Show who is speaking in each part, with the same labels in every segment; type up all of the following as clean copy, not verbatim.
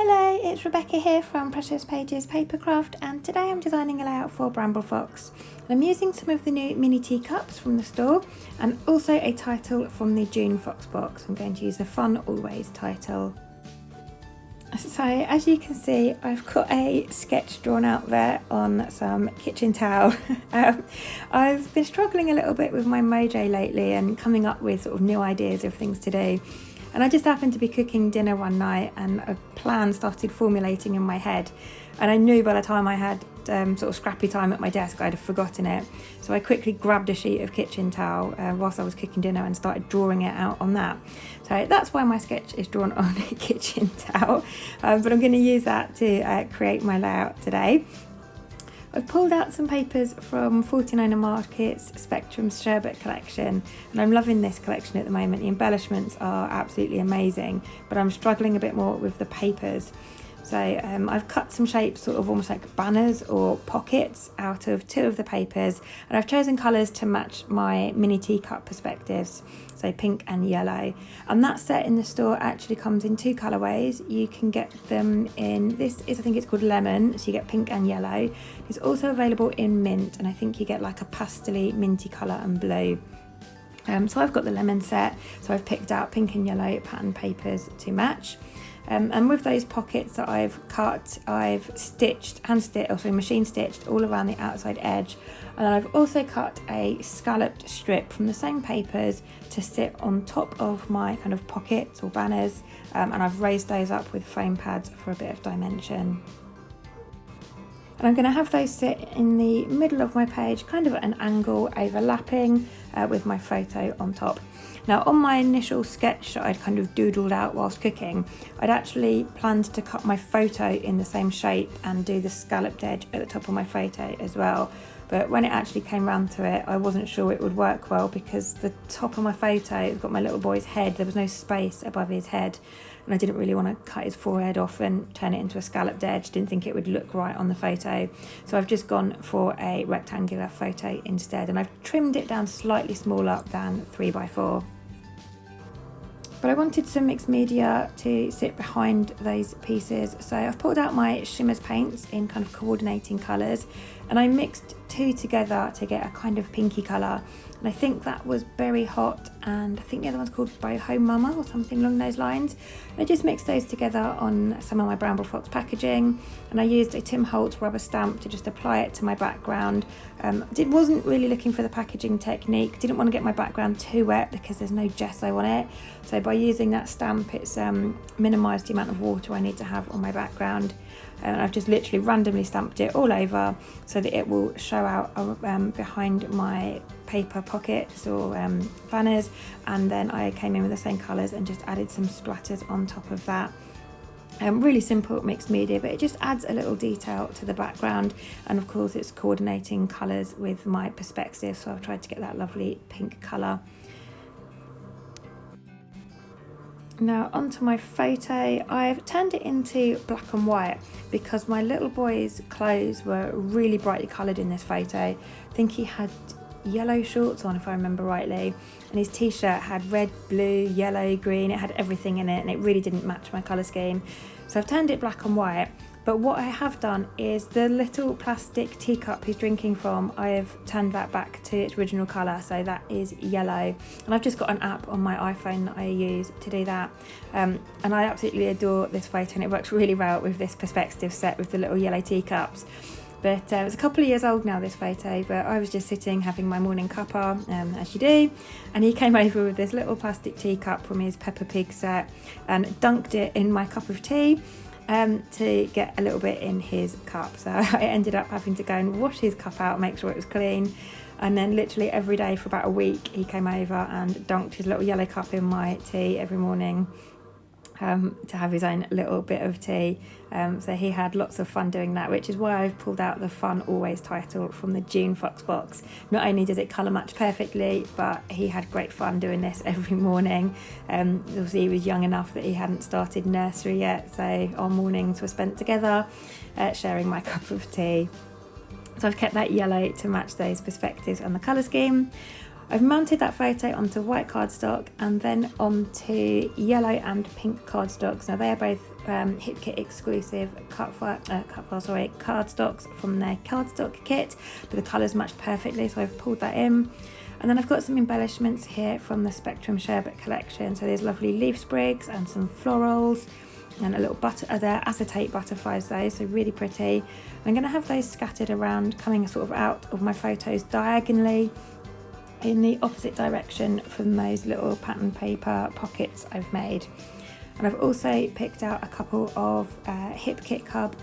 Speaker 1: Hello, it's Rebecca here from Precious Pages Papercraft, and today I'm designing a layout for Bramble Fox. And I'm using some of the new mini teacups from the store and also a title from the June Fox box. I'm going to use the Fun Always title. So as you can see, I've got a sketch drawn out there on some kitchen towel. I've been struggling a little bit with my mojo lately and coming up with sort of new ideas of things to do. And I just happened to be cooking dinner one night and a plan started formulating in my head. And I knew by the time I had sort of scrappy time at my desk, I'd have forgotten it. So I quickly grabbed a sheet of kitchen towel whilst I was cooking dinner and started drawing it out on that. So that's why my sketch is drawn on a kitchen towel. But I'm going to use that to create my layout today. I've pulled out some papers from 49er Market's Spectrum Sherbet collection, and I'm loving this collection at the moment. The embellishments are absolutely amazing, but I'm struggling a bit more with the papers. So I've cut some shapes, sort of almost like banners or pockets, out of two of the papers, and I've chosen colours to match my mini teacup perspectives, so pink and yellow. And that set in the store actually comes in two colourways. You can get them in, I think it's called lemon, so you get pink and yellow. It's also available in mint, and I think you get like a pastel-y minty colour and blue. So I've got the lemon set, so I've picked out pink and yellow pattern papers to match. And with those pockets that I've cut, I've machine stitched all around the outside edge. And I've also cut a scalloped strip from the same papers to sit on top of my kind of pockets or banners. And I've raised those up with foam pads for a bit of dimension. And I'm going to have those sit in the middle of my page, kind of at an angle, overlapping with my photo on top. Now, on my initial sketch that I'd kind of doodled out whilst cooking, I'd actually planned to cut my photo in the same shape and do the scalloped edge at the top of my photo as well. But when it actually came round to it, I wasn't sure it would work well because the top of my photo, it's got my little boy's head, there was no space above his head. And I didn't really want to cut his forehead off and turn it into a scalloped edge. Didn't think it would look right on the photo. So I've just gone for a rectangular photo instead. And I've trimmed it down slightly smaller than 3x4. But I wanted some mixed media to sit behind those pieces. So I've pulled out my Shimmers paints in kind of coordinating colours. And I mixed two together to get a kind of pinky colour. And I think that was Berry Hot, and I think the other one's called Boho Mama or something along those lines. And I just mixed those together on some of my Bramble Fox packaging, and I used a Tim Holtz rubber stamp to just apply it to my background. Wasn't really looking for the packaging technique, didn't want to get my background too wet because there's no gesso on it. So by using that stamp, it's minimised the amount of water I need to have on my background. And I've just literally randomly stamped it all over so that it will show out behind my paper pockets or banners, and then I came in with the same colours and just added some splatters on top of that. Really simple mixed media, but it just adds a little detail to the background, and of course it's coordinating colours with my perspective, so I've tried to get that lovely pink colour. Now onto my photo, I've turned it into black and white because my little boy's clothes were really brightly coloured in this photo. I think he had yellow shorts on if I remember rightly, and his t-shirt had red, blue, yellow, green, it had everything in it and it really didn't match my colour scheme. So I've turned it black and white. But what I have done is the little plastic teacup he's drinking from, I have turned that back to its original colour, so that is yellow. And I've just got an app on my iPhone that I use to do that. And I absolutely adore this photo, and it works really well with this perspective set with the little yellow teacups. But it's a couple of years old now, this photo, but I was just sitting having my morning cuppa, as you do, and he came over with this little plastic teacup from his Peppa Pig set and dunked it in my cup of tea. To get a little bit in his cup. So I ended up having to go and wash his cup out, make sure it was clean. And then literally every day for about a week, he came over and dunked his little yellow cup in my tea every morning to have his own little bit of tea. So he had lots of fun doing that, which is why I've pulled out the Fun Always title from the June Fox box. Not only does it colour match perfectly, but he had great fun doing this every morning. Obviously he was young enough that he hadn't started nursery yet, so our mornings were spent together sharing my cup of tea. So I've kept that yellow to match those perspectives and the colour scheme. I've mounted that photo onto white cardstock and then onto yellow and pink cardstocks. Now they are both Hip Kit exclusive cardstocks from their cardstock kit, but the colours matched perfectly, so I've pulled that in. And then I've got some embellishments here from the Spectrum Sherbet collection. So there's lovely leaf sprigs and some florals and a little they're acetate butterflies though, so really pretty. I'm going to have those scattered around, coming sort of out of my photos diagonally in the opposite direction from those little pattern paper pockets I've made. And I've also picked out a couple of Hip Kit Cub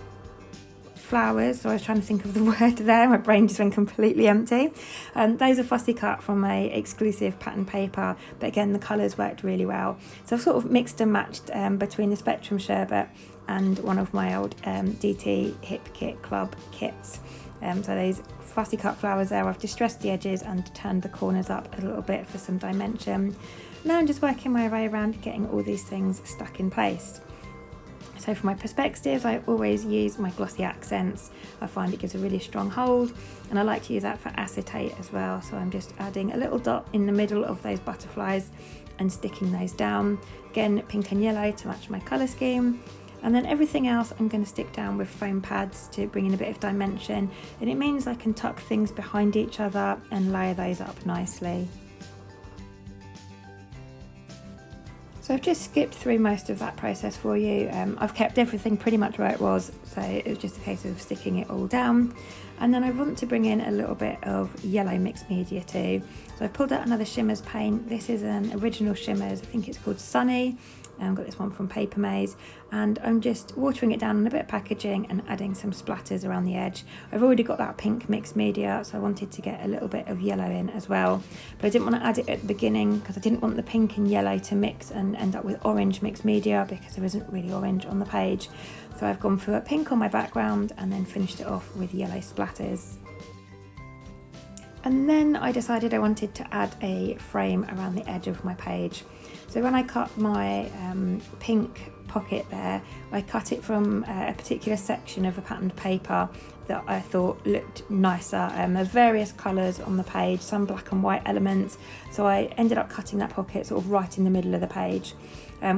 Speaker 1: flowers, so I was trying to think of the word there, my brain just went completely empty. Those are fussy cut from a exclusive pattern paper, but again the colours worked really well. So I've sort of mixed and matched between the Spectrum Sherbet and one of my old DT Hip Kit Club kits. So those fussy cut flowers there, I've distressed the edges and turned the corners up a little bit for some dimension. Now I'm just working my way around getting all these things stuck in place. So for my perspectives, I always use my glossy accents. I find it gives a really strong hold, and I like to use that for acetate as well. So I'm just adding a little dot in the middle of those butterflies and sticking those down. Again, pink and yellow to match my colour scheme. And then everything else I'm going to stick down with foam pads to bring in a bit of dimension, and it means I can tuck things behind each other and layer those up nicely. So I've just skipped through most of that process for you. I've kept everything pretty much where it was, so it was just a case of sticking it all down. And then I want to bring in a little bit of yellow mixed media too. So I've pulled out another Shimmers paint. This is an original Shimmers, I think it's called Sunny. I've got this one from Paper Maze, and I'm just watering it down in a bit of packaging and adding some splatters around the edge. I've already got that pink mixed media, so I wanted to get a little bit of yellow in as well, but I didn't want to add it at the beginning because I didn't want the pink and yellow to mix and end up with orange mixed media, because there isn't really orange on the page. So I've gone for a pink on my background and then finished it off with yellow splatters. And then I decided I wanted to add a frame around the edge of my page. So when I cut my pink pocket there, I cut it from a particular section of a patterned paper that I thought looked nicer. There are various colours on the page, some black and white elements, so I ended up cutting that pocket sort of right in the middle of the page,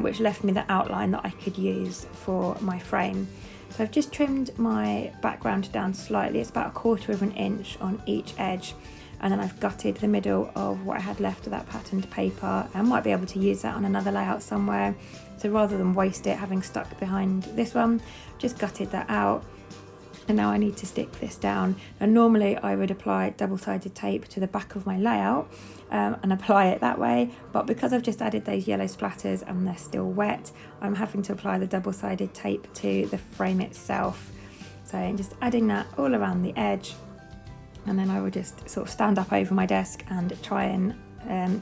Speaker 1: which left me the outline that I could use for my frame. So I've just trimmed my background down slightly, it's about 1/4 of an inch on each edge. And then I've gutted the middle of what I had left of that patterned paper. I might be able to use that on another layout somewhere. So rather than waste it having stuck behind this one, just gutted that out. And now I need to stick this down. Now normally I would apply double-sided tape to the back of my layout and apply it that way, but because I've just added those yellow splatters and they're still wet, I'm having to apply the double-sided tape to the frame itself. So I'm just adding that all around the edge. And then I will just sort of stand up over my desk and try and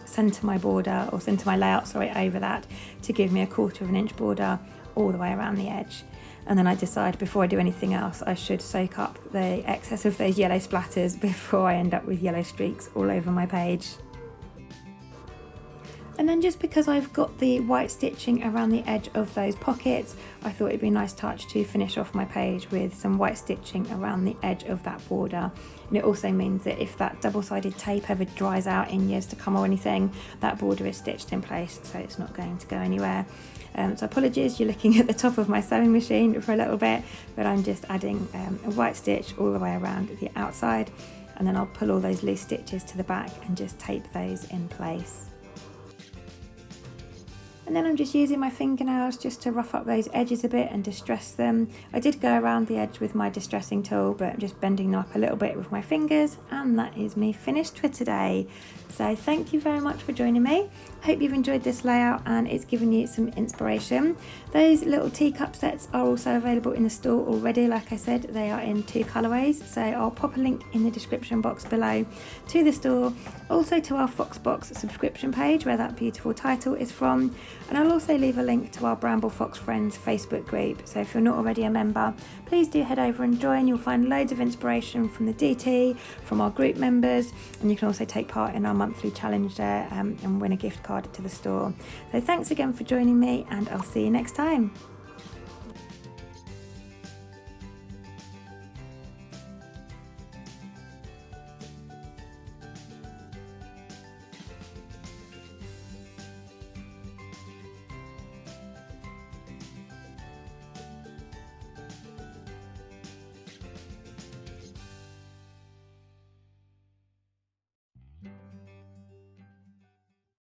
Speaker 1: centre my border, or centre my layout, sorry, over that to give me a 1/4 of an inch border all the way around the edge. And then I decide before I do anything else, I should soak up the excess of those yellow splatters before I end up with yellow streaks all over my page. And then just because I've got the white stitching around the edge of those pockets, I thought it'd be a nice touch to finish off my page with some white stitching around the edge of that border. And it also means that if that double-sided tape ever dries out in years to come or anything, that border is stitched in place, so it's not going to go anywhere. So apologies, you're looking at the top of my sewing machine for a little bit, but I'm just adding a white stitch all the way around the outside, and then I'll pull all those loose stitches to the back and just tape those in place. And then I'm just using my fingernails just to rough up those edges a bit and distress them. I did go around the edge with my distressing tool, but I'm just bending them up a little bit with my fingers, and that is me finished for today. So thank you very much for joining me. I hope you've enjoyed this layout and it's given you some inspiration. Those little teacup sets are also available in the store already. Like I said, they are in 2 colourways, so I'll pop a link in the description box below to the store, also to our Foxbox subscription page where that beautiful title is from, and I'll also leave a link to our Bramble Fox Friends Facebook group. So if you're not already a member, please do head over and join. You'll find loads of inspiration from the DT, from our group members, and you can also take part in our monthly challenge there and win a gift card to the store. So thanks again for joining me, and I'll see you next time.